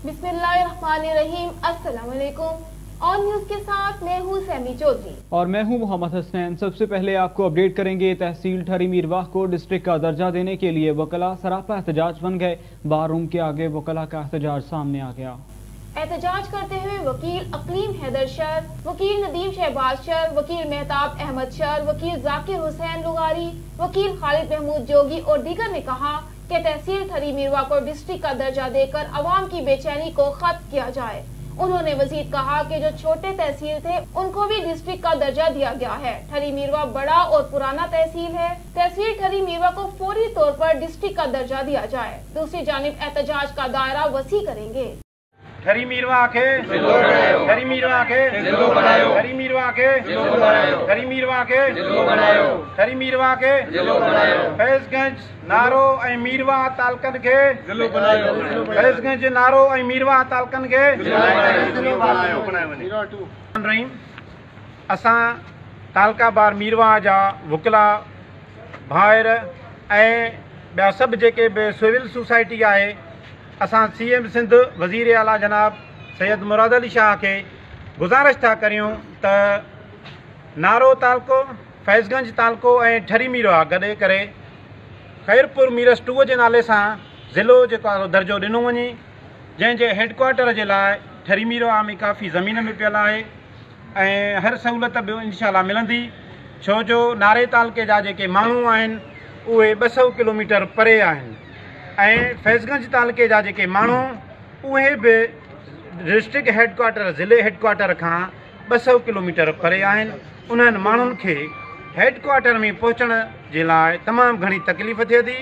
बिस्मिल्लाहिर्रहमानिर्रहीम। अस्सलाम वालेकुम। ऑन न्यूज के साथ मैं हूँ सैमी चौधरी और मैं हूँ मोहम्मद हसनैन। सबसे पहले आपको अपडेट करेंगे। तहसील ठरी मीरवाह को डिस्ट्रिक्ट का दर्जा देने के लिए वकला सरापा एहतजाज बन गए। बार रूम के आगे वकला का एहतजाज सामने आ गया। एहतजाज करते हुए वकील अकलीम हैदर शर, वकील नदीम शहबाज शर, वकील मेहताब अहमद शर, वकील जाकिर हुसैन लुगारी, वकील खालिद महमूद जोगी और दीगर ने कहा कि तहसील ठरी मीरवाह को डिस्ट्रिक्ट का दर्जा देकर अवाम की बेचैनी को खत्म किया जाए। उन्होंने मजीद कहा कि जो छोटे तहसील थे उनको भी डिस्ट्रिक्ट का दर्जा दिया गया है। ठरी मीरवाह बड़ा और पुराना तहसील है। तहसील ठरी मीरवाह को फौरी तौर पर डिस्ट्रिक्ट का दर्जा दिया जाए। दूसरी जानिब एहतजाज का दायरा वसी करेंगे। ठरी मीरवाह के ठरी मीरवाह के ठरी मीरवाह के ठरी मीरवाह के ठरी मीरवाह के फैज़गंज नारो ऐं मीरवाह तालकन के फैज़गंज नारो ऐं मीरवाह तालकन के असां तालका बार मीरवाह जा वकला भाइर ऐं ॿिया सभु जेके बि सिविल सोसाइटी आहे, असां CM सिंध वज़ीर आला जनाब सैयद मुराद अली शाह के गुज़ारिश था करियूं त नारो तालको, फैज़गंज तालको ऐं ठरी मीरवाह गॾे करे ख़ैरपुर मीरस 2 जे नाले सां ज़िलो जेको आहे दर्जो ॾिनो वञे, जंहिंजे हेडक्वार्टर जे लाइ ठरी मीरवाह में काफ़ी ज़मीन में पियल आहे ऐं हर सहूलियत बि इंशाअल्लाह मिलंदी। छो जो नारे तालके जा जेके माण्हू आहिनि उहे 200 किलोमीटर परे आहिनि ऐं फैज़गंज तालके जा जेके माण्हू उहे बि डिस्ट्रिक्ट हेडक्वार्टर ज़िले हेडक्वार्टर खां 200 किलोमीटर परे आहिनि। उन्हनि माण्हुनि खे हेडक्वार्टर में पहुचण जे लाइ तमामु घणी तकलीफ़ थिए थी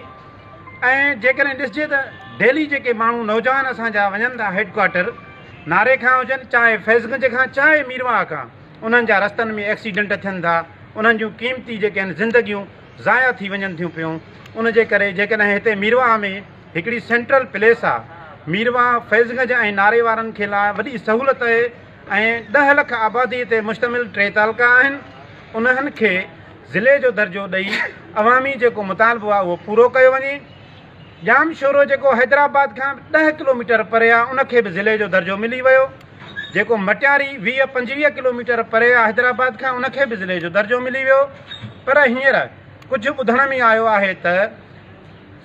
ऐं जेकॾहिं ॾिसिजे त डेली जेके माण्हू नौजवान असांजा वञनि था हेडक्वार्टर नारे खां हुजनि, चाहे फैज़गंज खां चाहे मीरवाह खां, उन्हनि जा रस्तनि में एक्सीडेंट थियनि था, उन्हनि जूं क़ीमती जेके आहिनि ज़िंदगियूं ज़ाया थी वञनि थियूं पियूं। उन जे करे जेकॾहिं हिते मीरवाह में हिकिड़ी सेंट्रल प्लेस आहे, मीरवाह फैज़गंज ऐं नारे वारनि खे लाइ वॾी सहूलियत आहे ऐं 10 लख आबादी ते मुश्तमिल 3 तालका आहिनि। उन्हनि खे ज़िले जो दर्जो ॾेई अवामी जेको मुतालबो आहे उहो पूरो कयो वञे। जाम शोरो जेको हैदराबाद खां 10 किलोमीटर परे आहे उनखे बि ज़िले जो दर्जो मिली वियो। जेको मटियारी 20-25 किलोमीटर परे आहे हैदराबाद खां उनखे बि ज़िले जो दर्जो मिली वियो। पर हींअर कुझु ॿुधण में आयो आहे त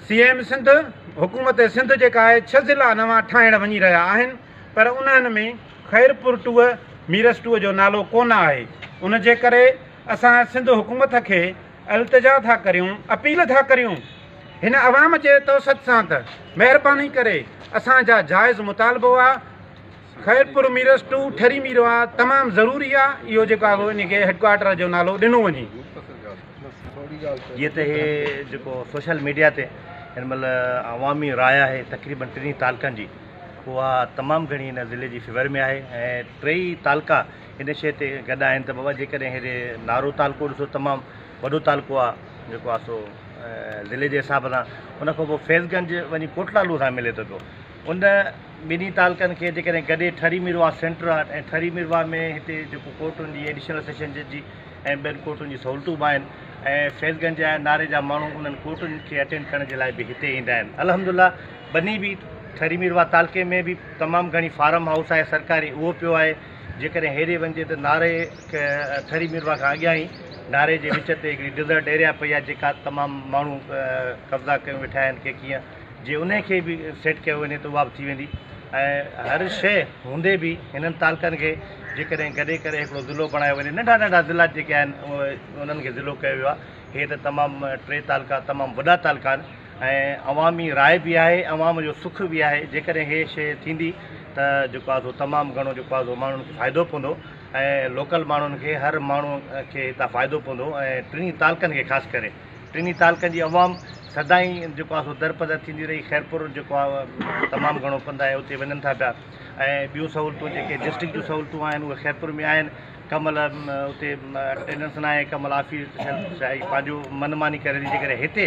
CM सिंध हुकूमत सिंध जेका आहे 6 ज़िला नवां ठाहिण वञी रहिया आहिनि, पर उन्हनि में ख़ैरपुर 2 मीरस 2 जो नालो कोन आहे। उन जे करे असां सिंध हुकूमत खे इल्तिजा था करियूं, अपील था करियूं हिन अवाम जे तौसत सां त महिरबानी करे असांजा जाइज़ मुतालबो आहे ख़ैरपुर मीरस 2 ठरी मीरवाह तमामु ज़रूरी आहे। इहो जेको आहे इन खे हेडक्वार्टर जो नालो ॾिनो वञे। ये तो है जो सोशल मीडिया ते हिन महिल अवामी राय है तक़रीबन 3 तालकनि जी, उहा तमामु घणी हिन ज़िले जी फेवर में आहे ऐं 3 तालका हिन शइ ते गॾु आहिनि त बाबा जेकॾहिं हेॾे नारो तालको ॾिसो तमामु वॾो तालको आहे जेको आहे सो ज़िले जे हिसाब सां, उन खां पोइ फैज़गंज वञी कोटलालू सां मिले थो पियो। उन ॿिन्ही तालकनि खे जेकॾहिं गॾे ठरी मीरवाह सेंटर आहे ऐं ठरी मीरवाह में हिते जेको कोर्टुनि जी एडिशनल सेशन जज जी ऐं ॿियनि कोर्टुनि जी सहूलियतूं बि आहिनि ऐं फैज़गंज ऐं नारे जा माण्हू उन्हनि कोर्टुनि खे अटेंड करण जे लाइ बि हिते ईंदा आहिनि। अल्हम्दुलिल्लाह बनी बि ठरी मीरवाह तालके में बि तमामु घणी फार्म हाउस आहे सरकारी, उहो पियो आहे। जेकॾहिं हेॾे वञिजे त नारे ठरी मीरवाह खां अॻियां ई नारे जे विच ते हिकिड़ी डिज़र्ट एरिया पई आहे जेका तमामु माण्हू कब्ज़ा कयूं वेठा आहिनि की कीअं जे उन खे बि सेट कयो वञे त उहा बि थी वेंदी। ऐं हर शइ हूंदे बि हिननि तालकनि खे जेकॾहिं गॾे करे हिकिड़ो ज़िलो बणायो वञे, नंढा नंढा ज़िला जेके आहिनि उन्हनि खे ज़िलो कयो वियो आहे। हे त तमामु 3 तालका तमामु वॾा तालका आहिनि ऐं अवामी राय बि आहे, अवाम जो सुख बि आहे। जेकॾहिं हे शइ थींदी त जेको आहे सो तमामु घणो जेको आहे सो माण्हुनि खे फ़ाइदो पवंदो ऐं लोकल माण्हुनि खे हर माण्हू खे हितां फ़ाइदो पवंदो ऐं 3 तालकनि खे ख़ासि करे 3 तालकनि जी अवाम सदाईं जेको आहे सो दरपदर थींदी रही। ख़ैरपुर जेको आहे तमामु घणो कंदा आहे, उते वञनि था पिया ऐं ॿियूं सहूलियतूं जेके डिस्ट्रिक्ट जूं सहूलियतूं आहिनि उहे ख़ैरपुर में आहिनि। कमल उते अटेंडेंस न आहे, कमल ऑफिस पंहिंजो मनमानी करे ॾिजे करे हिते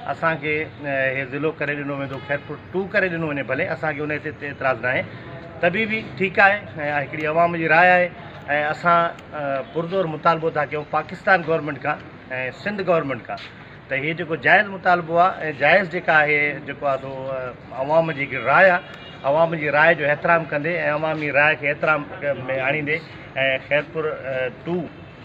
असांखे हे ज़िलो करे ॾिनो वेंदो, ख़ैरपुर 2 करे ॾिनो वञे, भले असांखे उन ते एतिराज़ न आहे, तभी बि ठीकु आहे ऐं हिकिड़ी अवाम जी राय आहे ऐं असां पुरज़ोर मुतालबो था कयूं पाकिस्तान गवर्नमेंट खां ऐं सिंध गवर्नमेंट खां त हीअ जेको जाइज़ मुतालबो आहे ऐं जाइज़ जेका आहे जेको आहे सो अवाम जी हिकिड़ी राय आहे عوام जी राय जो एहतराम कंदे ऐं अवामी राय खे एहतराम में आणींदे ऐं खैरपुर 2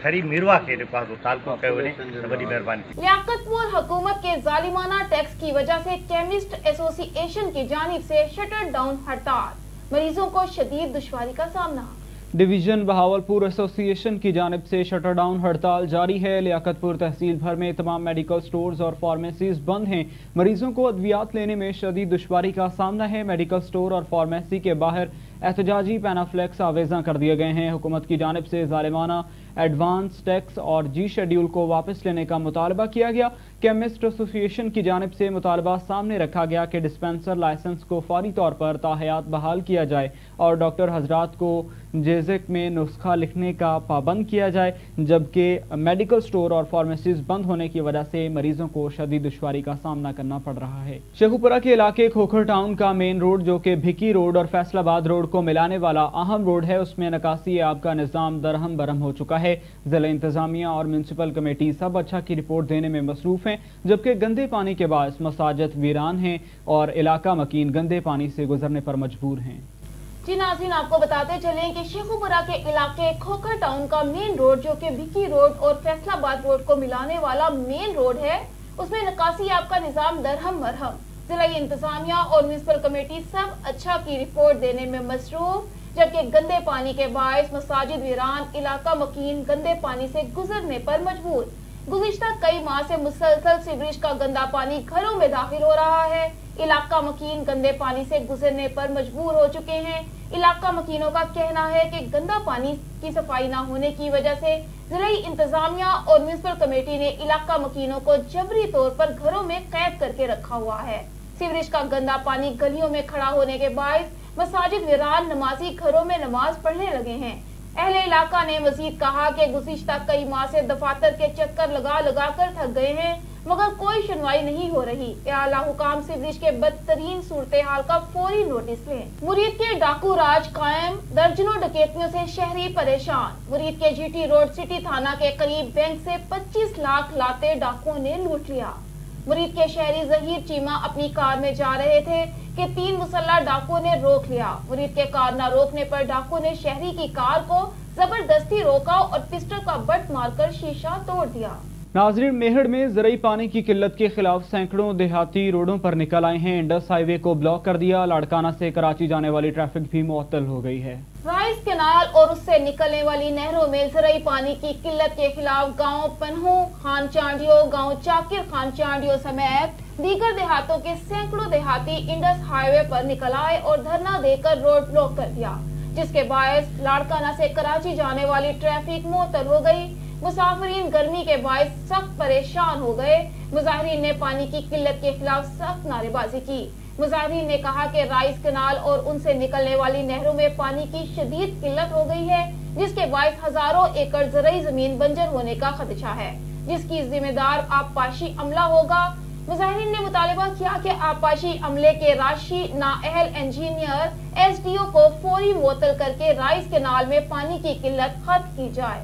ठरी मीरवा के जेको आहे तालुको कयो वञे त वॾी महिरबानी। लियाकतपुर हुकूमत के जालिमाना टैक्स की वजह से केमिस्ट एसोसिएशन की जानिब से शटर डाउन हड़ताल, मरीजों को शदीद दुश्वारी का सामना। डिवीजन बहावलपुर एसोसिएशन की जानिब से शटर डाउन हड़ताल जारी है। लियाकतपुर तहसील भर में तमाम मेडिकल स्टोर्स और फार्मेसीज बंद हैं। मरीजों को अद्वियात लेने में शदीद दुश्वारी का सामना है। मेडिकल स्टोर और फार्मेसी के बाहर एहतजाजी पैनाफ्लेक्स आवेजा कर दिए गए हैं। हुकूमत की जानिब से जालिमाना एडवांस टैक्स और जी शेड्यूल को वापस लेने का मुतालबा किया गया। केमिस्ट एसोसिएशन की जानिब से मुतालबा सामने रखा गया कि डिस्पेंसर लाइसेंस को फौरी तौर पर ताहयात बहाल किया जाए और डॉक्टर हजरात को जेजेक में नुस्खा लिखने का पाबंद किया जाए, जबकि मेडिकल स्टोर और फार्मेसीज बंद होने की वजह से मरीजों को शदीद दुश्वारी का सामना करना पड़ रहा है। शेखुपुरा के इलाके खोखर टाउन का मेन रोड, जो कि भिकी रोड और फैसलाबाद रोड को मिलाने वाला अहम रोड है, उसमें निकासी आब का निज़ाम दरहम बरहम हो चुका है। जिला इंतजामिया और म्यूनसिपल कमेटी सब अच्छा की रिपोर्ट देने में मसरूफ हैं, जबकि गंदे पानी के बायस मसाजिद वीरान हैं और इलाका मकीन गंदे पानी से गुजरने पर मजबूर हैं। जी नाज़रीन, आपको बताते चलें कि शेखुपुरा के इलाके खोखर टाउन का मेन रोड, जो कि भिकी रोड और फैसलाबाद रोड को मिलाने वाला मेन रोड है, उसमें निकासी आब का निज़ाम दरहम बरहम। जिला इंतजामिया और म्यूनसिपल कमेटी सब अच्छा की रिपोर्ट देने में मसरूफ, जबकि गंदे पानी के बायस मसाजिद वीरान, इलाका मकीन गंदे पानी से गुजरने पर मजबूर। गुज़िश्ता कई माह से मुसलसल सीवरेज का गंदा पानी घरों में दाखिल हो रहा है। इलाका मकीन गंदे पानी से गुजरने पर मजबूर हो चुके हैं। इलाका मकीनों का कहना है कि गंदा पानी की सफाई न होने की वजह से जिला इंतजामिया और म्यूनसिपल कमेटी ने इलाका मकीनों को जबरी तौर पर घरों में कैद करके रखा हुआ है। सीवरेज का गंदा पानी गलियों में खड़ा होने के बायस मसाजिद वीरान, नमाजी घरों में नमाज पढ़ने लगे हैं। अहले इलाका ने मजीद कहा कि गुज़िश्ता कई माह से दफातर के चक्कर लगा लगा कर थक गए हैं, मगर कोई सुनवाई नहीं हो रही। आला हुकाम सीवरेज के बदतरीन सूरत हाल का फौरी नोटिस लें। मुरीद के डाकू राज कायम, दर्जनों डकैतियों से शहरी परेशान। मुरीद के जीटी रोड सिटी थाना के करीब बैंक से 25 लाख लाते डाकुओं ने लूट लिया। मुरीद के शहरी जहीर चीमा अपनी कार में जा रहे थे कि 3 मुसल्ला डाकुओं ने रोक लिया। मुरीद के कार न रोकने पर डाकुओं ने शहरी की कार को जबरदस्ती रोका और पिस्टल का बट मारकर शीशा तोड़ दिया। नाजरीन, मेहड़ में ज़रूरी पानी की किल्लत के खिलाफ सैकड़ों देहाती रोडों पर निकल आए हैं। इंडस हाईवे को ब्लॉक कर दिया। लाड़काना से कराची जाने वाली ट्रैफिक भी मुअत्तल हो गई है। राइस कैनाल और उससे निकलने वाली नहरों में ज़रूरी पानी की किल्लत के खिलाफ गांव पन्हू खान चांडियो, गांव चाकिर खान चांडियो समेत दीगर देहातों के सैकड़ों देहाती इंडस हाईवे पर निकल आए और धरना देकर रोड ब्लॉक कर दिया, जिसके बायस लाड़काना से कराची जाने वाली ट्रैफिक मुअत्तल हो गई। मुसाफिरीन गर्मी के बायस सख्त परेशान हो गए। मुजाहिरीन ने पानी की किल्लत के खिलाफ सख्त नारेबाजी की। मुजाहिरीन ने कहा कि राइस कैनाल और उनसे निकलने वाली नहरों में पानी की शदीद किल्लत हो गई है, जिसके बायस हजारों एकड़ ज़रूरी जमीन बंजर होने का खदशा है, जिसकी जिम्मेदार आबपाशी अमला होगा। मुजाहिरीन ने मुतालबा किया कि आबपाशी अमले के राशि नाअहल इंजीनियर SDO को फौरी मुअत्तल करके राइस कैनाल में पानी की किल्लत खत्म की जाए।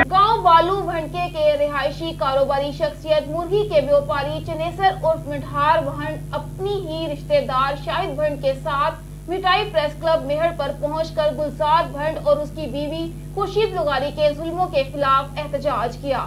गांव बालू भंडके के रिहायशी कारोबारी शख्सियत मुर्गी के व्यापारी चनेसर उर्फ मिठार भंड अपनी ही रिश्तेदार शाहिद भंड के साथ मिठाई प्रेस क्लब मेहड़ पर पहुंचकर गुलजार भंड और उसकी बीवी खुर्शीद लुगारी के जुल्मों के खिलाफ एहतजाज किया।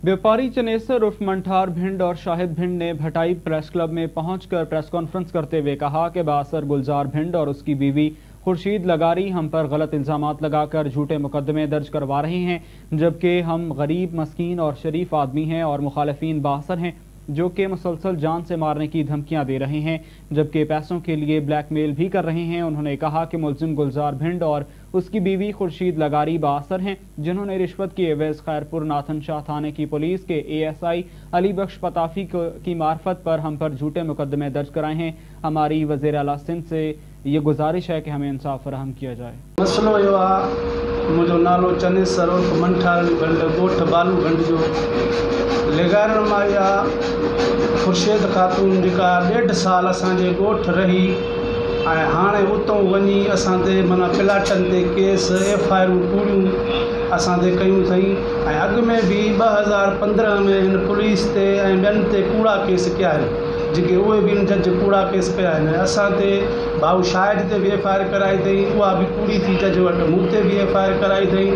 व्यापारी चनेसर उर्फ मंठार भिंड और शाहिद भिंड ने भटाई प्रेस क्लब में पहुंचकर प्रेस कॉन्फ्रेंस करते हुए कहा कि बासर गुलजार भिंड और उसकी बीवी खुर्शीद लगारी हम पर गलत इल्जामात लगाकर झूठे मुकदमे दर्ज करवा रहे हैं, जबकि हम गरीब, मस्कीन और शरीफ आदमी हैं और मुखालिफिन बासर हैं जो कि मुसलसल जान से मारने की धमकियां दे रहे हैं, जबकि पैसों के लिए ब्लैकमेल भी कर रहे हैं। उन्होंने कहा कि मुलजिम गुलजार भिंड और उसकी बीवी खुर्शीद लगारी बासर हैं, जिन्होंने रिश्वत की एवज खैरपुर नाथन शाह थाने की पुलिस के ASI अली बख्श पताफी की मार्फत पर हम पर झूठे मुकदमे दर्ज कराए हैं। हमारी वज़ीर आला सिंध से ये गुजारिश है कि हमें इंसाफ फराहम किया जाए। मसलो मुझो नालो चनेसर उर्फ मंठारणी भंड ॻोठ बालूगंज जो लेगारण मां इहा खुर्शेद ख़ातून जेका 1.5 साल असांजे ॻोठ रही ऐं हाणे उतां वञी असां ते माना प्लाटनि ते केस FIR पूरियूं असां ते कयूं अथई ऐं अॻु में बि 2015 में हिन पुलिस ते ऐं ॿियनि ते कूड़ा केस कया आहिनि जेके उहे बि जज कूड़ा केस कया आहिनि असां ते भाऊ शाहिद ते बि FIR कराई अथई उहा बि पूरी थी जज वटि मूं ते बि FIR कराई अथई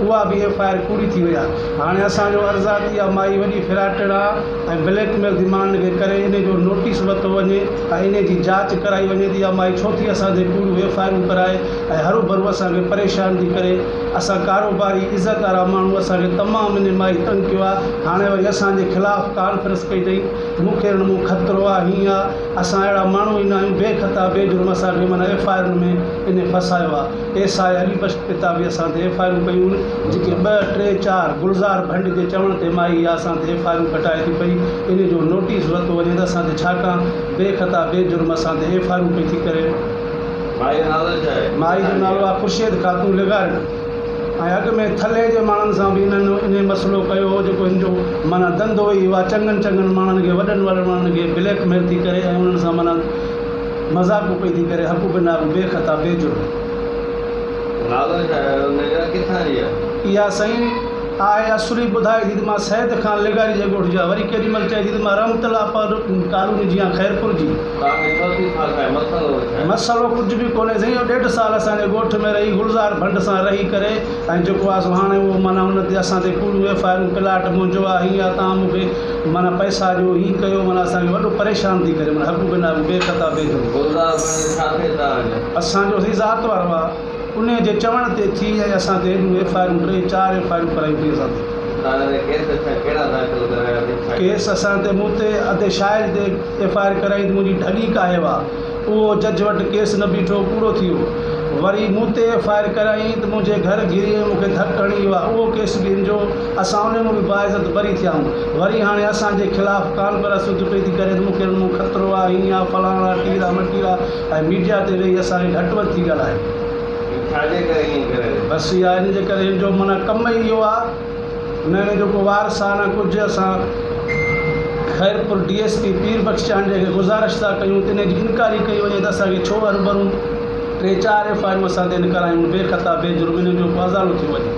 उहा बि FIR पूरी थी वई आहे हाणे असांजो अर्ज़ा थी आहे माई वॾी फिराटड़ आहे ऐं ब्लैकमेल डिमांड खे करे इन जो नोटिस वरितो वञे ऐं इन जी जांच कराई वञे थी माई छो थी असां ते पूरियूं FIR कराए ऐं हरू भरू असांखे परेशान थी करे असां कारोबारी इज़त वारा माण्हू असांखे तमामु इन माई तंग कयो आहे हाणे वरी असांजे ख़िलाफ़ु कॉन्फ्रेंस कई अथई मूंखे मूं ख़तरो आहे हीअं आहे असां अहिड़ा माण्हू ईंदा आहियूं बेख़ता बेजुर्म असांखे माना FIR में इन फसायो आहे SI अलीबख्श पिता बि असां ते FIR कयूं जेके 2, 3, 4 गुलज़ार भंड जे चवण ते माई इहा असां ते FIR कटाए थी पई इन जो नोटिस वरितो वञे त असां ते छाकाणि बेख़ता बेजुर्म असां ते FIR पई थी करे माई जो नालो आहे खुर्शेद ख़ातून लेगारण ऐं अॻु में थले जे माण्हुनि सां बि इन्हनि इन मसइलो कयो हो जेको हिन जो माना धंधो ई हुआ चङनि माण्हुनि खे वॾनि माण्हुनि खे ब्लैकमेल थी करे ऐं उन्हनि सां माना मज़ाक़ पई थी करे हक़ बिना बेख़ता बेजुर्म इहा साईं आहे असुरी ॿुधाए थी त मां सैद ख़ान लेगारी जे ॻोठ जा वरी केॾी महिल चए थी त मां रमतला पर कालूनी जी ख़ैरपुर जी मसइलो कुझु बि कोन्हे साईं 1.5 साल असांजे ॻोठ में रही गुलज़ार भंड सां रही करे ऐं जेको आहे सो हाणे उहो माना हुन ते असां ते पूरियूं FIR प्लाट मुंहिंजो आहे हीअं आहे तव्हां मूंखे माना पैसा ॾियो हीअं कयो माना असांखे वॾो परेशान थी करे माना हक़ बिना बेख़ता बेजुर्म असांजो साईं ज़ात वारो आहे उन जे चवण ते थी ऐं असां ते एॾियूं FIR 3-4 FIR करायूं थी असां ते केस असां ते मूं ते अधे शाइर ते FIR कराई मुंहिंजी ढगी कायो आहे उहो जज वटि केस न बीठो पूरो थी वियो वरी मूं ते FIR कराई त मुंहिंजे घर घिरी मूंखे धकु हणी वियो आहे उहो केस बि हिन जो असां उन में बि बाइज़त बरी थिया आहियूं वरी हाणे असांजे ख़िलाफ़ु कॉन्फ्रेंस पई थी करे मूंखे मूं ख़तरो आहे हीअं आहे फलाणा टीरा मटीरा ऐं मीडिया ते वेही असांखे घटि वधि थी ॻाल्हाए बसि इहा इन जे करे हिन जो माना कमु ई इहो आहे न हिन जो को वारस आहे न कुझु असां ख़ैरपुर DSP पीर बख्श चांडे खे गुज़ारिश था कयूं त इन जी इनकारी कई वञे त असांखे छो हरभरूं 3-4 FIR असां ते न करायूं बेख़ता बेजुर्म इन जो फज़ालो थी वञे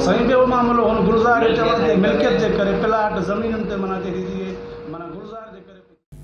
साईं ॿियो मामिलो हुन गुलज़ार जे चवण ते मिल्कियत जे करे प्लाट ज़मीनुनि ते माना जेकी माना गुलज़ार जे करे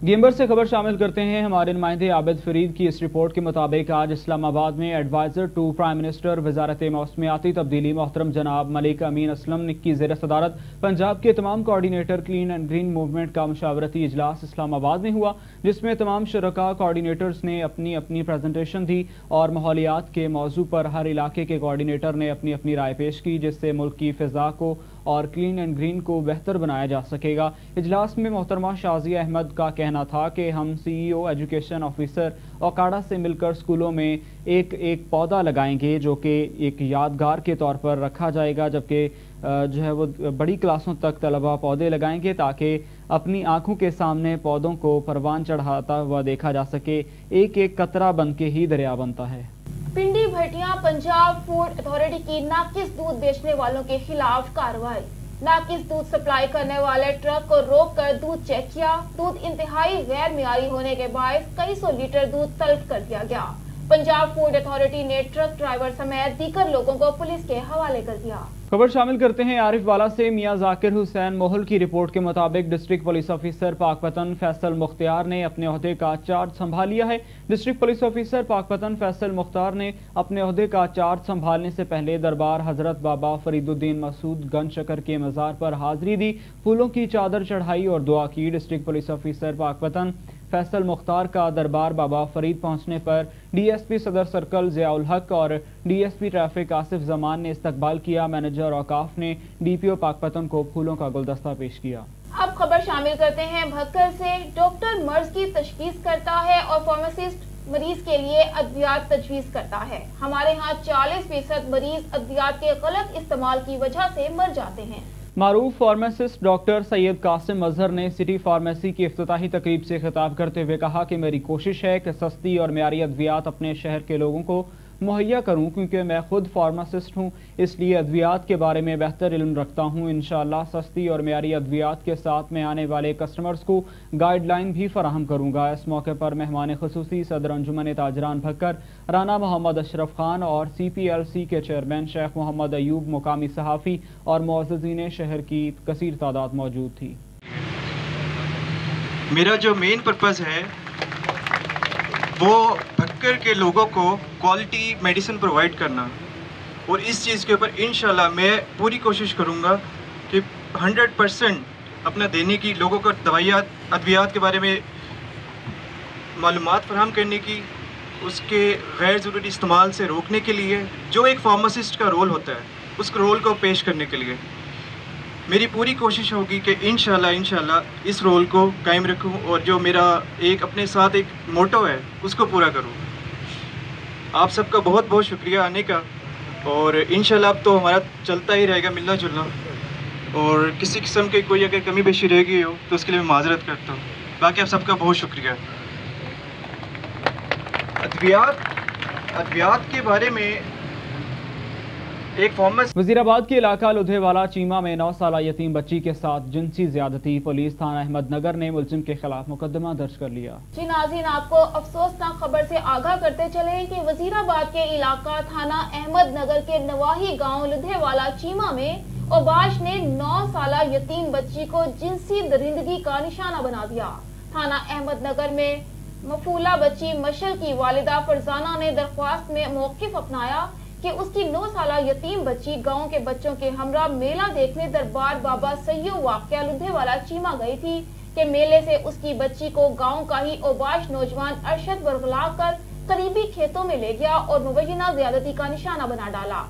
गेमबर से खबर शामिल करते हैं। हमारे नुमाइंदे आबिद फरीद की इस रिपोर्ट के मुताबिक आज इस्लामाबाद में एडवाइज़र टू प्राइम मिनिस्टर वजारत मौसमियाती तब्दीली मोहतरम जनाब मलिक अमीन असलम की ज़ेर सदारत पंजाब के तमाम coordinator clean and green movement का मुशावरती इजलास इस्लामाबाद में हुआ, जिसमें तमाम शुरका कोऑर्डिनेटर्स ने अपनी अपनी प्रेजेंटेशन दी और माहौलियात के मौजू पर हर इलाके के कोऑर्डिनेटर ने अपनी अपनी राय पेश की, जिससे मुल्क की फ़िज़ा को और क्लीन एंड ग्रीन को बेहतर बनाया जा सकेगा। इजलास में मोहतरमा शाजिया अहमद का कहना था कि हम CEO एजुकेशन ऑफिसर ओकाड़ा से मिलकर स्कूलों में एक पौधा लगाएंगे जो कि एक यादगार के तौर पर रखा जाएगा, जबकि जो है वो बड़ी क्लासों तक तलबा पौधे लगाएंगे ताकि अपनी आंखों के सामने पौधों को परवान चढ़ाता हुआ देखा जा सके। एक एक कतरा बन के ही दरिया बनता है। पिंडी भटिया पंजाब फूड अथॉरिटी की नाकिस दूध बेचने वालों के खिलाफ कार्रवाई। नाकिस दूध सप्लाई करने वाले ट्रक को रोककर दूध चेक किया। दूध इंतहाई गैर मियारी होने के बायस कई सौ लीटर दूध तलब कर दिया गया। पंजाब फूड अथॉरिटी ने ट्रक ड्राइवर समेत दीगर लोगों को पुलिस के हवाले कर दिया। खबर शामिल करते हैं आरिफ वाला से। मियां जाकिर हुसैन मोहल की रिपोर्ट के मुताबिक district police officer Pakpattan Faisal Mukhtar ने अपने ओहदे का चार्ज संभाल लिया है। District police officer Pakpattan Faisal Mukhtar ने अपने ओहदे का चार्ज संभालने से पहले दरबार हजरत बाबा फरीदुद्दीन मसूद गंज शकर के मज़ार पर हाजिरी दी, फूलों की चादर चढ़ाई और दुआ की। District police officer Pakpattan Faisal Mukhtar का दरबार बाबा फरीद पहुंचने पर DSP सदर सर्कल ज़ियाउल हक और DSP ट्रैफिक आसिफ जमान ने इस्तकबाल किया। मैनेजर औकाफ ने DPO पाकपतन को फूलों का गुलदस्ता पेश किया। अब खबर शामिल करते हैं भक्कर से। डॉक्टर मर्ज की तशखीस करता है और फार्मासिस्ट मरीज के लिए अद्वियात तजवीज करता है। हमारे यहाँ 40% मरीज अद्वियात के गलत इस्तेमाल की वजह से मर जाते हैं। मारूफ फार्मासिस्ट डॉक्टर सैयद कासिम अजहर ने सिटी फार्मेसी की इफ्तिताही तकरीब से खिताब करते हुए कहा कि मेरी कोशिश है कि सस्ती और मेयारी अद्वियात अपने शहर के लोगों को मुहैया करूं, क्योंकि मैं खुद फार्मासिस्ट हूं, इसलिए अद्वियात के बारे में बेहतर इल्म रखता हूं। इंशाअल्लाह सस्ती और मेयारी अद्वियात के साथ में आने वाले कस्टमर्स को गाइडलाइन भी फराहम करूंगा। इस मौके पर मेहमान खुसूसी सदर अंजुमन ताजरान भक्कर, राना मोहम्मद अशरफ खान और CPLC के चेयरमैन शेख मोहम्मद अयूब, मुकामी सहाफ़ी और मुअज़्ज़िज़ीन शहर की कसीर तादाद मौजूद थी। मेरा जो मेन पर्पज़ है वो भक्कर के लोगों को क्वालिटी मेडिसिन प्रोवाइड करना, और इस चीज़ के ऊपर इंशाल्लाह मैं पूरी कोशिश करूँगा कि 100% अपना देने की, लोगों को दवाइयात अद्वियात के बारे में मालूमात फराहम करने की, उसके गैर ज़रूरी इस्तेमाल से रोकने के लिए जो एक फार्मासिस्ट का रोल होता है उस रोल को पेश करने के लिए मेरी पूरी कोशिश होगी कि इंशाल्लाह इस रोल को कायम रखूं, और जो मेरा एक अपने साथ एक मोटो है उसको पूरा करूं। आप सबका बहुत बहुत शुक्रिया आने का, और इंशाल्लाह अब तो हमारा चलता ही रहेगा मिलना जुलना, और किसी किस्म की कोई अगर कमी बेशी रह गई हो तो उसके लिए मैं माजरत करता हूँ। बाकी आप सबका बहुत शुक्रिया। अद्वियात के बारे में एक फार्मेसिस्ट। वजीराबाद के इलाका लुधेवाला चीमा में 9 साला यतीम बच्ची के साथ जिनसी ज्यादती, पुलिस थाना अहमदनगर ने मुलजिम के खिलाफ मुकदमा दर्ज कर लिया। जी नाज़रीन, आपको अफसोसनाक खबर से आगाह करते चले कि वजीराबाद के इलाका थाना अहमदनगर के नवाही गांव लुधेवाला चीमा में औबाश ने 9 साला यतीम बच्ची को जिनसी दरिंदगी का निशाना बना दिया। थाना अहमदनगर में मफूला बच्ची मशल की वालिदा फरजाना ने दरख्वास्त में मौकिफ अपनाया कि उसकी 9 साला यतीम बच्ची गांव के बच्चों के हमरा मेला देखने दरबार बाबा सैय्यद वाक़िया लुधेवाला चीमा गई थी कि मेले से उसकी बच्ची को गांव का ही औबाश नौजवान अरशद बरगला कर करीबी खेतों में ले गया और मुबैना ज्यादती का निशाना बना डाला।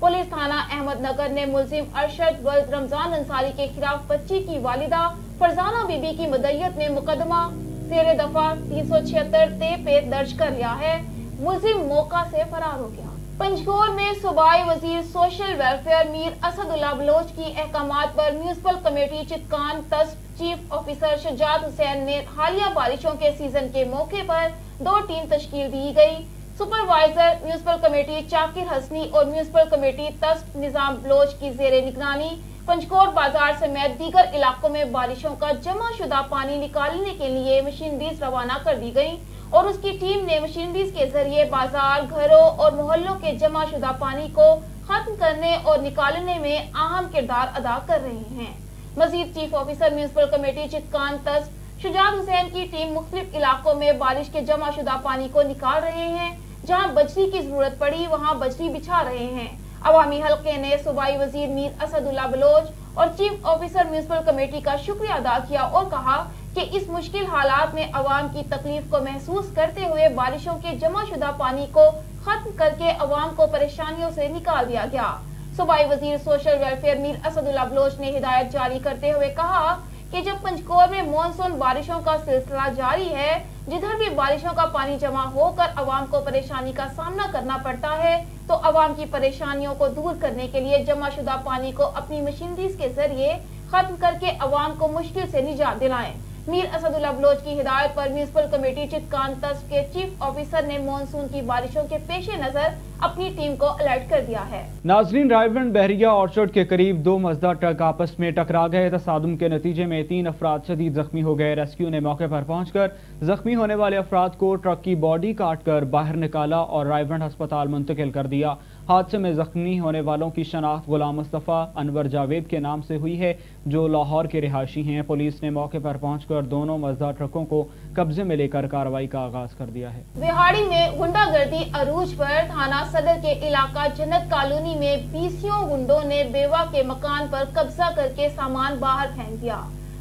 पुलिस थाना अहमदनगर ने मुलजिम अरशद वल्द रमजान अंसारी के खिलाफ बच्ची की वालिदा फरजाना बीबी की मदय्यत में मुकदमा जेर दफा 376 पे दर्ज कर लिया है। मुलजिम मौका से फरार हो गया। पंचगोर में सूबाई वजीर सोशल वेलफेयर मीर असदुल्ला बलोच की अहकामात पर म्यूनिसिपल कमेटी चितकान तस्ब चीफ ऑफिसर शुजात हुसैन ने हालिया बारिशों के सीजन के मौके पर 2 टीम तश्कील दी गई। सुपरवाइजर म्यूनिसिपल कमेटी चाकिर हसनी और म्यूनिसिपल कमेटी तस्ब निजाम बलोच की जेर निगरानी पंचकोर बाजार समेत दीगर इलाकों में बारिशों का जमा शुदा पानी निकालने के लिए मशीनरीज रवाना कर दी गयी और उसकी टीम ने मशीनरीज के जरिए बाजार, घरों और मोहल्लों के जमा शुदा पानी को खत्म करने और निकालने में अहम किरदार अदा कर रहे हैं। मजीद chief officer municipal committee Chitkan तस्ब शुजात हुसैन की टीम मुख्तलिफ इलाकों में बारिश के जमा शुदा पानी को निकाल रहे हैं। जहाँ बजरी की जरूरत पड़ी वहाँ बजरी बिछा रहे हैं। अवामी हल्के ने सूबाई वजीर मीर असदुल्ला बलोच और चीफ ऑफिसर म्यूनिसिपल कमेटी का शुक्रिया अदा किया और कहा कि इस मुश्किल हालात में अवाम की तकलीफ को महसूस करते हुए बारिशों के जमा शुदा पानी को खत्म करके अवाम को परेशानियों से निकाल दिया गया। सूबाई वजीर सोशल वेलफेयर मीर असदुल्ला बलोच ने हिदायत जारी करते हुए कहा कि जब पंचकोर में मानसून बारिशों का सिलसिला जारी है, जिधर भी बारिशों का पानी जमा होकर अवाम को परेशानी का सामना करना पड़ता है, तो अवाम की परेशानियों को दूर करने के लिए जमा शुदा पानी को अपनी मशीनरीज के जरिए खत्म करके अवाम को मुश्किल से निजात दिलाएं। मीर असदुल्ला बलोच की हिदायत पर म्यूनिसिपल कमेटी चितकान तस्ब के चीफ ऑफिसर ने मानसून की बारिशों के पेश नजर अपनी टीम को अलर्ट कर दिया है। नाजरीन, रायवंड बहरिया ऑर्चर्ड के करीब 2 मजदा ट्रक आपस में टकरा गए। तसादुम के नतीजे में 3 अफराद शदीद जख्मी हो गए। रेस्क्यू ने मौके पर पहुंचकर जख्मी होने वाले अफराद को ट्रक की बॉडी काट कर बाहर निकाला और रायवंड अस्पताल मुंतकिल कर दिया। हादसे में जख्मी होने वालों की शनाख्त गुलाम मुस्तफ़ा अनवर जावेद के नाम से हुई है, जो लाहौर के रिहायशी हैं। पुलिस ने मौके पर पहुंचकर दोनों मजदा ट्रकों को कब्जे में लेकर कार्रवाई का आगाज कर दिया है। बिहाड़ी में गुंडागर्दी अरूज पर थाना सदर के इलाका जन्नत कॉलोनी में 20 गुंडों ने बेवा के मकान पर कब्जा करके सामान बाहर फेंक दिया।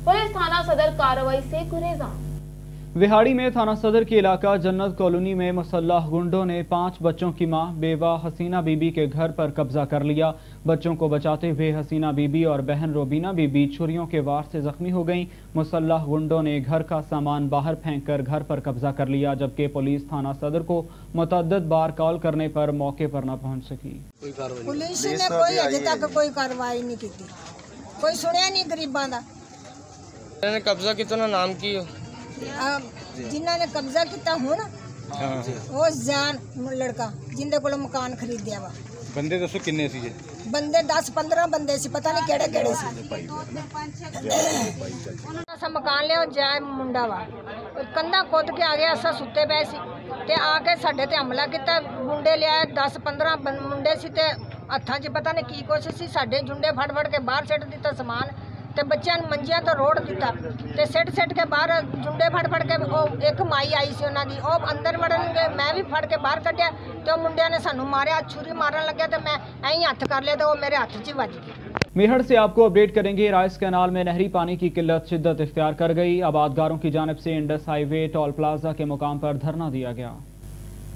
पुलिस थाना सदर कार्रवाई से गुरेज़ां। विहाड़ी में थाना सदर के इलाका जन्नत कॉलोनी में मुसल्लह गुंडों ने 5 बच्चों की मां बेवा हसीना बीबी के घर पर कब्जा कर लिया। बच्चों को बचाते हुए हसीना बीबी और बहन रोबीना बीबी छुरियों के वार से जख्मी हो गईं। मुसल्लह गुंडों ने घर का सामान बाहर फेंककर घर पर कब्जा कर लिया, जबकि पुलिस थाना सदर को मुतअद्दिद बार कॉल करने पर मौके पर न पहुंच सकी। पुलिस ने कोई अभी तक कोई कार्रवाई नहीं की। कोई सुनिया नहीं गरीबां दा। इन्होंने कब्जा कितना नाम की जिन्होंने कब्जा किया हुण वो जान लड़का जिंदे कोलों मकान खरीदिया वा। बंदे दसो किन्ने सी? बंदे 10-15 बंदे सी, पता नहीं केड़े केड़े सी। असा मकान लिया जाए मुंडा वा कंधा खोद के आ गया, असा सुते पे सी ते आके साडे ते हमला किया। मुंडे लिया 10-15 मुंडे सी ते हत्थां 'च पता नहीं की कुछ सी। साडे जुंडे फड़ फड़ के बाहर सट दिता समान ते बच्चों मंजिया तो रोड़ दिता ते सट के बाहर जुंडे फड़ फड़ के एक माई आई सी उन्हां दी, ओह अंदर वड़न गए, मैं भी फड़ के बाहर कढ़िया ते मुंडिया ने सानू मारिया, छुरी मारन लगे तो मैं ऐं हथ कर लिया तो वो मेरे हाथ 'च वज गई। मेहर से आपको अपडेट करेंगे। राइस कैनाल में नहरी पानी की किल्लत शिद्दत इख्तियार कर गई। आबादगारों की जानिब से इंडस हाईवे टोल प्लाजा के मुकाम पर धरना दिया गया।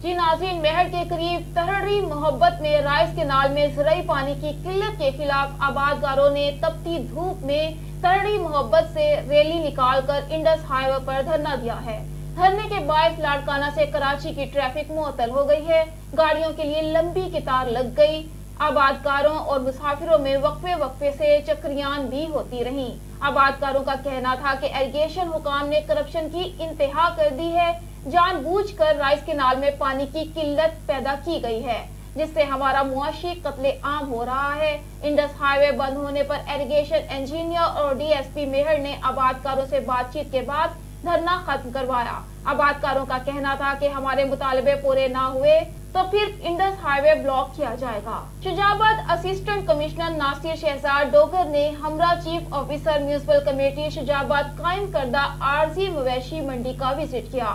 जी नाज़रीन, मेहर के करीब तहरी मोहब्बत में राइस कैनाल में ज़राई पानी की किल्लत के खिलाफ आबादगारों ने तपती धूप में तहरी मोहब्बत से रैली निकालकर इंडस हाईवे पर धरना दिया है। धरने के बाद लाड़काना से कराची की ट्रैफिक मुअत्तल हो गई है। गाड़ियों के लिए लंबी कतार लग गई। आबादकारों और मुसाफिरों में वक्फे से चक्रियान भी होती रहीं। आबादकारों का कहना था कि इरिगेशन हुकाम ने करप्शन की इंतहा कर दी है। जानबूझकर राइस कैनाल में पानी की किल्लत पैदा की गई है, जिससे हमारा मुआशी कत्ले आम हो रहा है। इंडस हाईवे बंद होने पर इरिगेशन इंजीनियर और डीएसपी मेहर ने आबादकारों से बातचीत के बाद धरना खत्म करवाया। आबादकारों का कहना था कि हमारे मुतालबे पूरे ना हुए तो फिर इंडस हाईवे ब्लॉक किया जाएगा। शुजाबाद असिस्टेंट कमिश्नर नासिर शहजाद डोगर ने हमरा chief officer municipal committee Shujabad कायम करदा आरजी मवेशी मंडी का विजिट किया।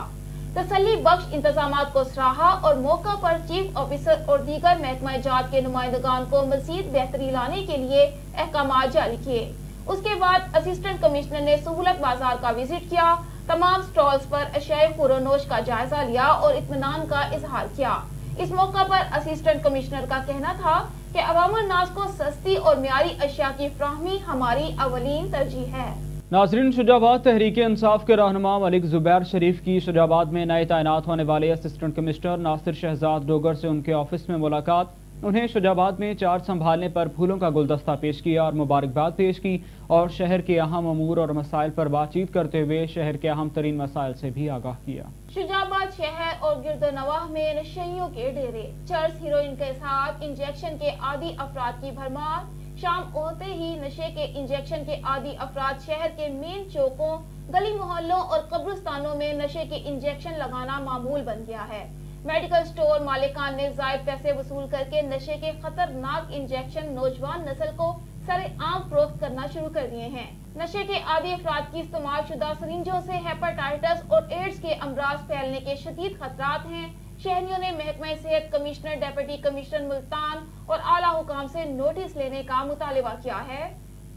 तसल्ली बख्श इंतजामात को सराहा और मौका पर चीफ ऑफिसर और दीगर महकमा जात के नुमाइंदगान को मजीद बेहतरी लाने के लिए अहकामात जारी किए। उसके बाद असिस्टेंट कमिश्नर ने सहूलत बाजार का विजिट किया, तमाम स्टॉल्स पर अशियाए खुरोनोश का जायजा लिया और इत्मीनान का इजहार किया। इस मौका पर असिस्टेंट कमिश्नर का कहना था कि अवामुल नास को सस्ती और मियारी अशिया की फ्राहमी हमारी अवलीन तरजीह है। नाजरीन, शुजाबाद तहरीक इंसाफ के रहनुमा मलिक जुबैर शरीफ की शुजाबाद में नए तैनात होने वाले असिस्टेंट कमिश्नर नासिर शहजाद डोगर से उनके ऑफिस में मुलाकात। उन्हें शुजाबाद में चार्ज संभालने पर फूलों का गुलदस्ता पेश किया और मुबारकबाद पेश की और शहर के अहम अमूर और मसाइल पर बातचीत करते हुए शहर के अहम तरीन मसाइल से भी आगाह किया। शुजाबाद शहर और गिरदोनवाह में नशेइयों के डेरे, चर्स हीरोइन के साथ इंजेक्शन के आदी अफराद की भरमार। शाम होते ही नशे के इंजेक्शन के आदी अफराद शहर के मेन चौकों, गली मोहल्लों और कब्रिस्तानों में नशे के इंजेक्शन लगाना मामूल बन गया है। मेडिकल स्टोर मालिकान ने जायद पैसे वसूल करके नशे के खतरनाक इंजेक्शन नौजवान नस्ल को सरेआम फरोख्त करना शुरू कर दिए हैं। नशे के आदी अफराद की इस्तेमाल शुदा सरिंजों से हेपेटाइटिस और एड्स के अमराज फैलने के शदीद खतरात हैं। शहरियों ने महकमा सेहत कमिश्नर, डिप्टी कमिश्नर मुल्तान और आला हुकाम से नोटिस लेने का मुतालिबा किया है।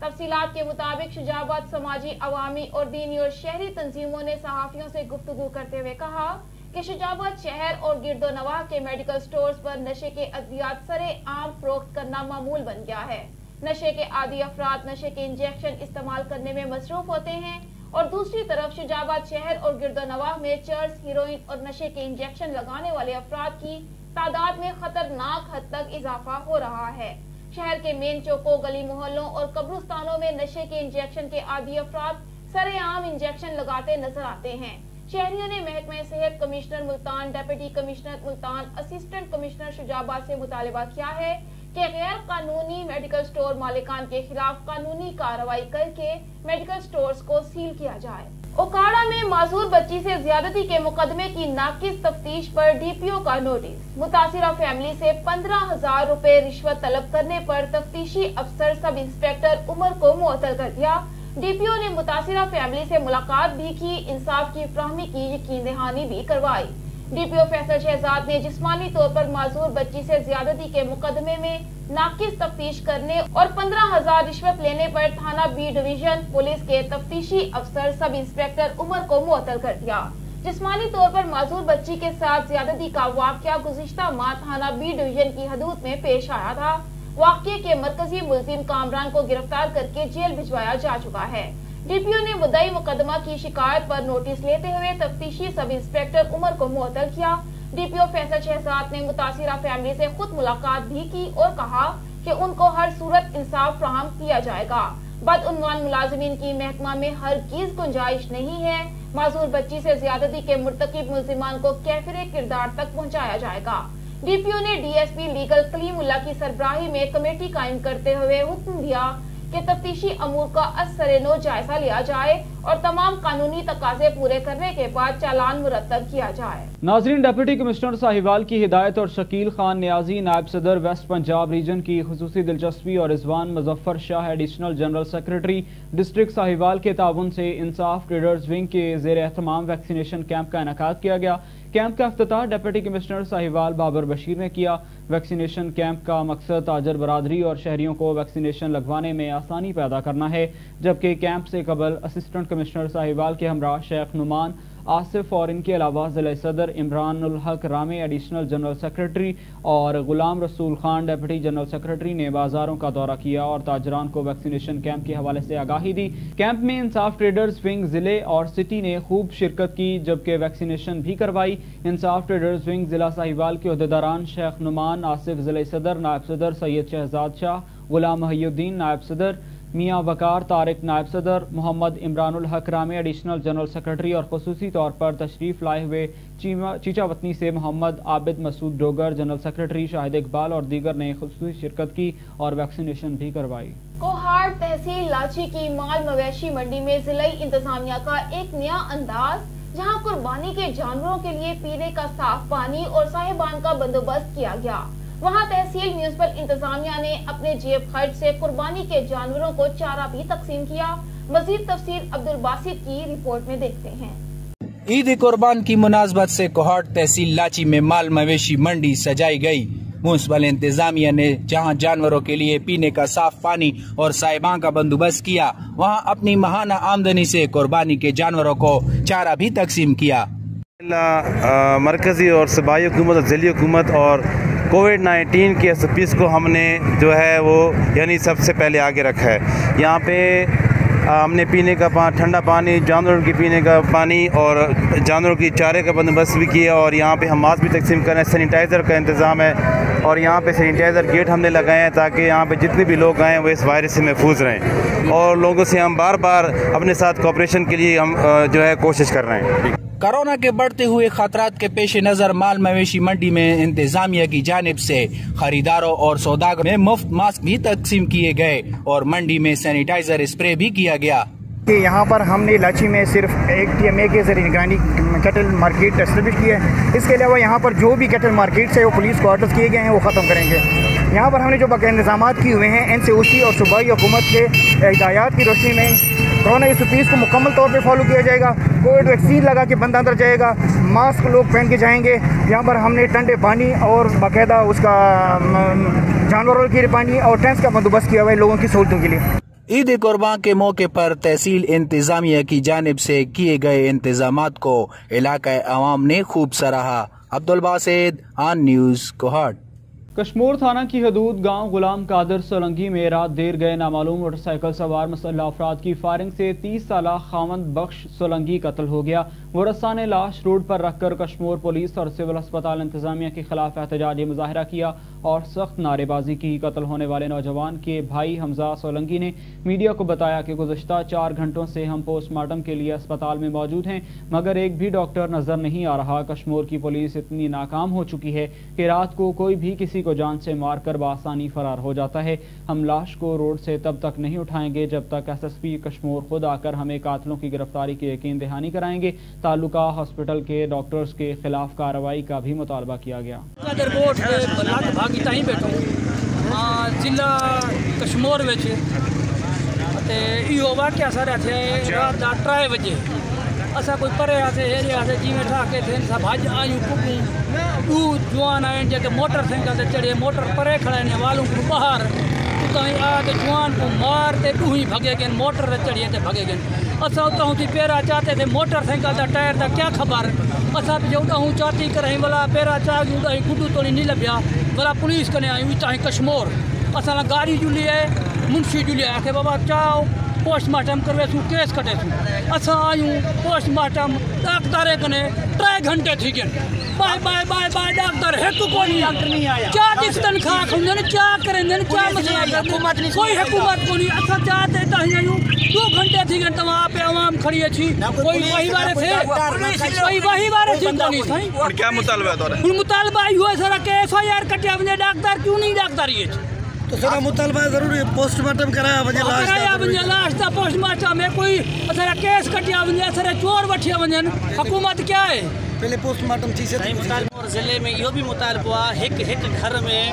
तफसीलात के मुताबिक शुजाबाद समाजी, अवामी और दीनी और शहरी तंजीमों ने सहाफियों से गुफ्तगू करते हुए कहा कि शुजाबाद शहर और गिरदोनवाह के मेडिकल स्टोर्स पर नशे के अद्वियात सरेआम फरोख्त करना मामूल बन गया है। नशे के आदी अफराद नशे के इंजेक्शन इस्तेमाल करने में मसरूफ होते हैं और दूसरी तरफ शुजाबाद शहर और गिरदोनवाह में चर्स, हीरोइन और नशे के इंजेक्शन लगाने वाले अफराद की तादाद में खतरनाक हद तक इजाफा हो रहा है। शहर के मेन चौकों, गली मोहल्लों और कब्रिस्तानों में नशे के इंजेक्शन के आदी अफराद सरेआम इंजेक्शन लगाते नजर आते हैं। शहरियों ने महकमा सेहत commissioner Multan, deputy commissioner Multan, assistant commissioner Shujabad से मुतालिबा किया है कि गैर कानूनी मेडिकल स्टोर मालिकान के खिलाफ कानूनी कार्रवाई करके मेडिकल स्टोर्स को सील किया जाए। ओकाड़ा में मासूर बच्ची से ज्यादती के मुकदमे की नाकिस तफ्तीश पर डीपीओ का नोटिस। मुतासिरा फैमिली से 15,000 रुपए रिश्वत तलब करने पर तफ्तीशी अफसर सब इंस्पेक्टर उमर को मुअत्तल कर दिया। डीपीओ ने मुतासिरा फैमिली से मुलाकात भी की, इंसाफ की फ्राहमी की यकीन दहानी भी करवाई। डीपीओ फैसल शहजाद ने जिस्मानी तौर पर माजूर बच्ची से ज्यादती के मुकदमे में नाकिस तफ्तीश करने और 15,000 रिश्वत लेने पर थाना बी डिवीजन पुलिस के तफ्तीशी अफसर सब इंस्पेक्टर उमर को मुअत्तल कर दिया। जिस्मानी तौर पर माजूर बच्ची के साथ ज्यादती का वाकया गुज़िश्ता माह थाना बी डिवीजन की हदूद में पेश आया था। वाकये के मरकजी मुलजिम कामरान को गिरफ्तार करके जेल भिजवाया जा चुका है। डीपीओ ने मुद्दई मुकदमा की शिकायत पर नोटिस लेते हुए तफ्तीशी सब इंस्पेक्टर उमर को मुअत्तल किया। डीपीओ फैसल शहजाद ने मुतासिरा फैमिली से खुद मुलाकात भी की और कहा कि उनको हर सूरत इंसाफ फ्राहम किया जाएगा। बदउनवान मुलाजिमीन की महकमा में हरगिज़ गुंजाइश नहीं है। मासूर बच्ची से ज्यादती के मुर्तकिब मुल्जिमान को कैफिर किरदार तक पहुंचाया जाएगा। डीपीओ ने डीएसपी लीगल कलीमुल्ला की सरबराही में कमेटी कायम करते हुए हुक्म दिया कि तफ्तीशी अमूर का असर-ए-नो जायजा लिया जाए और तमाम कानूनी तकाजे पूरे करने के बाद चालान मुरतब किया जाए। नाजरीन, डिप्टी कमिश्नर साहिवाल की हिदायत और शकील खान न्याजी नायब सदर वेस्ट पंजाब रीजन की खुसूसी दिलचस्पी और Rizwan Muzaffar Shah additional general secretary district Sahiwal के ताउन से इंसाफ ट्रेडर्स विंग के जेर एहतमाम वैक्सीनेशन कैंप का इनेकाद किया गया। कैंप का इफ्तिताह डिप्टी कमिश्नर साहिवाल बाबर बशीर ने किया। वैक्सीनेशन कैंप का मकसद ताजर बरादरी और शहरियों को वैक्सीनेशन लगवाने में आसानी पैदा करना है, जबकि कैंप से कबल असिस्टेंट कमिश्नर साहिवाल के हमरा शेख नुमान आसिफ और इनके अलावा जिला सदर इमरानुल हक रामे एडिशनल जनरल सेक्रेटरी और Ghulam Rasool Khan deputy general secretary ने बाजारों का दौरा किया और ताजरान को वैक्सीनेशन कैंप के हवाले से आगाही दी। कैंप में इंसाफ ट्रेडर्स विंग जिले और सिटी ने खूब शिरकत की, जबकि वैक्सीनेशन भी करवाई। इंसाफ ट्रेडर्स विंग जिला साहिवाल के अहदेदारान शेख नुमान आसिफ जिला सदर, नायब सदर सैयद शहजाद शाह, गुलाम महिउद्दीन नायब सदर, मियाँ वकार तारिक नायब सदर, मोहम्मद इमरानुल हक रामे एडिशनल जनरल सेक्रेटरी और खसूसी तौर पर तशरीफ लाए हुए चीचावतनी से मोहम्मद आबिद मसूद डोगर जनरल सेक्रेटरी, शाहिद इकबाल और दीगर ने खसूसी शिरकत की और वैक्सीनेशन भी करवाई। कोहाड़ तहसील लाची की माल मवेशी मंडी में जिलाई इंतजामिया का एक नया अंदाज, जहां कुर्बानी के जानवरों के लिए पीने का साफ पानी और साहिबान का बंदोबस्त किया गया। वहां तहसील म्यूनिसिपल इंतजामिया ने अपने जेब खर्च से कुर्बानी के जानवरों को चारा भी तकसीम किया। मजीद तफसील अब्दुल बासित की रिपोर्ट में देखते हैं। ईद कुर्बान की मुनासबत से कोहाड़ तहसील लाची में माल मवेशी मंडी सजाई गई। म्यूनिसिपल इंतजामिया ने जहां जानवरों के लिए पीने का साफ पानी और साहिबान का बंदोबस्त किया, वहां अपनी माहाना आमदनी से कुर्बानी के जानवरों को चारा भी तकसीम किया। मरकजी और सूबाई हुकूमत और ज़िली हुकूमत और कोविड-19 के SOPs को हमने जो है वो यानी सबसे पहले आगे रखा है। यहाँ पे हमने पीने का ठंडा पानी, जानवरों की पीने का पानी और जानवरों की चारे का बंदोबस्त भी किया और यहाँ पे हम मास्क भी तकसीम कर रहे हैं। सैनिटाइज़र का इंतज़ाम है और यहाँ पे सैनिटाइज़र गेट हमने लगाए हैं ताकि यहाँ पे जितने भी लोग आएँ वो इस वायरस से महफूज रहें और लोगों से हम बार बार अपने साथ कोऑपरेशन के लिए हम जो है कोशिश कर रहे हैं। कोरोना के बढ़ते हुए खतरात के पेश नजर माल मवेशी मंडी में इंतजामिया की जानिब से खरीदारों और सौदागरों में मुफ्त मास्क भी तकसीम किए गए और मंडी में सैनिटाइजर स्प्रे भी किया गया। यहाँ पर हमने लाची में सिर्फ एक TMA के जरिए निगरानी कैटल मार्केट एस्टेब्लिश की है। इसके अलावा यहाँ पर जो भी कैटल मार्केट से वो पुलिस क्वार्टर्स किए गए हैं वो ख़त्म करेंगे। यहाँ पर हमने जो बाकायदा इंतजाम किए हुए हैं NCOC और सूबाई हुकूमत के हिदायत की रोशनी में कोरोना SOPs को मुकम्मल तौर पे फॉलो किया जाएगा। कोविड वैक्सीन लगा के बंदा अंदर जाएगा, मास्क लोग पहन के जाएंगे। यहाँ पर हमने ठंडे पानी और बाकायदा उसका जानवरों की पानी और टेंट्स का बंदोबस्त किया हुआ है लोगों की सहूलतों के लिए। ईद कुर्बान के मौके पर तहसील इंतजामिया की जानिब से किए गए इंतजामात को इलाका अवाम ने खूब सराहा। Abdul Basit, on news, कोहाड़। कश्मोर थाना की हदूद गांव गुलाम कादर सोलंगी में रात देर गए नामालूम मोटरसाइकिल सवार मुसल्लह अफराद की फायरिंग से 30 साला खामद बख्श सोलंगी कत्ल हो गया। वरसा ने लाश रोड पर रखकर कश्मोर पुलिस और सिविल अस्पताल इंतजामिया के खिलाफ एहतजाजी मुजाहरा किया और सख्त नारेबाजी की। कत्ल होने वाले नौजवान के भाई हमजा सोलंगी ने मीडिया को बताया कि गुज़श्ता 4 घंटों से हम पोस्टमार्टम के लिए अस्पताल में मौजूद हैं, मगर एक भी डॉक्टर नजर नहीं आ रहा। कश्मोर की पुलिस इतनी नाकाम हो चुकी है कि रात को कोई भी किसी को जान से मारकर बआसानी फरार हो जाता है। हम लाश को रोड से तब तक नहीं उठाएंगे जब तक SSP कश्मोर खुद आकर हमें कातिलों की गिरफ्तारी की यकीन दहानी कराएंगे। तालुका हॉस्पिटल के डॉक्टर्स के खिलाफ कार्रवाई का भी मुतालबा किया गया। जिला कश्मोर वाक़िया सारा थे रात 3 बजे असा कोई परे आसे एरिया से जिमें ठाके थे सब आज आयु कुकू दू जवान आए जेके मोटरसाइकिल से चढ़े मोटर परे खड़े ने वालों को बाहर कहीं आके जवान को मारते तू ही भगे गए मोटर चढ़िए थे भगे गए। असा उतां थी पेरा चाहते थे मोटरसाइकिल का टायर का क्या खबर असा जो उतां चाहती करें भला पेरा चाह उतां गुड्डू तोड़ी नहीं लभ्या भला पुलिस कने आई उतां कश्मोर असा गाड़ी जुली है मुंशी जुली आखे बाबा चाओ पोस्टमार्टम करवेसू केस कटेसू असा आयूं पोस्टमार्टम डॉक्टर कने 3 घंटे थी गए। Bye bye bye bye doctor है को कोई डॉक्टर नहीं आया क्या जिस तनख्वाह खंदे ने क्या करेंगे ने क्या मसला हुकूमत नहीं कोई हुकूमत को नहीं अच्छा चाहते तो हयू 2 घंटे थी गन तवा पे आवाम खड़ी अछि कोई वही बारे थे कोई वही बारे थी कोनी सही और क्या मुतालबा है तोरा मुतालबा यो सरा के एफआईआर कटिया बने डॉक्टर क्यों नहीं डॉक्टर ये तो सर मुतालबा जरूर पोस्टमार्टम कराया वने लाश दा पोस्टमार्टम में कोई सरा केस कटिया बने सरा चोर वठिया बने हुकूमत क्या है पहले पोस्टमार्टम थी से और जिले में यो भी मुतालबा एक घर में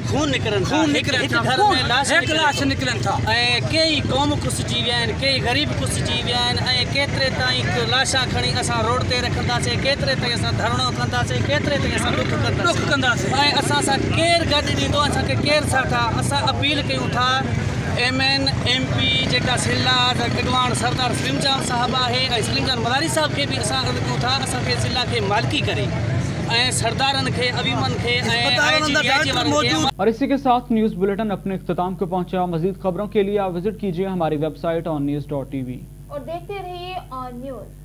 खून निकलन था एक घर में लाश निकलन था कई कौम कुसजी विया आहिनि कई गरीब कुसजी विया आहिनि केतिरे ताईं लाशा खणी असां रोड ते रखंदासीं केतिरे ताईं असां धरणो कंदासीं केतिरे ताईं असां ॾुख कंदासीं असां सां केरु गॾु ॾींदो असांखे केरु साथ आहे असां अपील कयूं था MN MP जेका ज़िला अॻवान सरदार सलीमजान साहब आहे ऐं सलीमजान मदारी साहब खे बि असां कयूं था असांखे ज़िला खे मालिकी करे सरदारन के अवीमन के और इसी के साथ न्यूज़ बुलेटिन अपने इख्तिताम को पहुंचा। मजीद खबरों के लिए आप विजिट कीजिए हमारी वेबसाइट onnews.tv और देखते रहिए ऑन न्यूज़।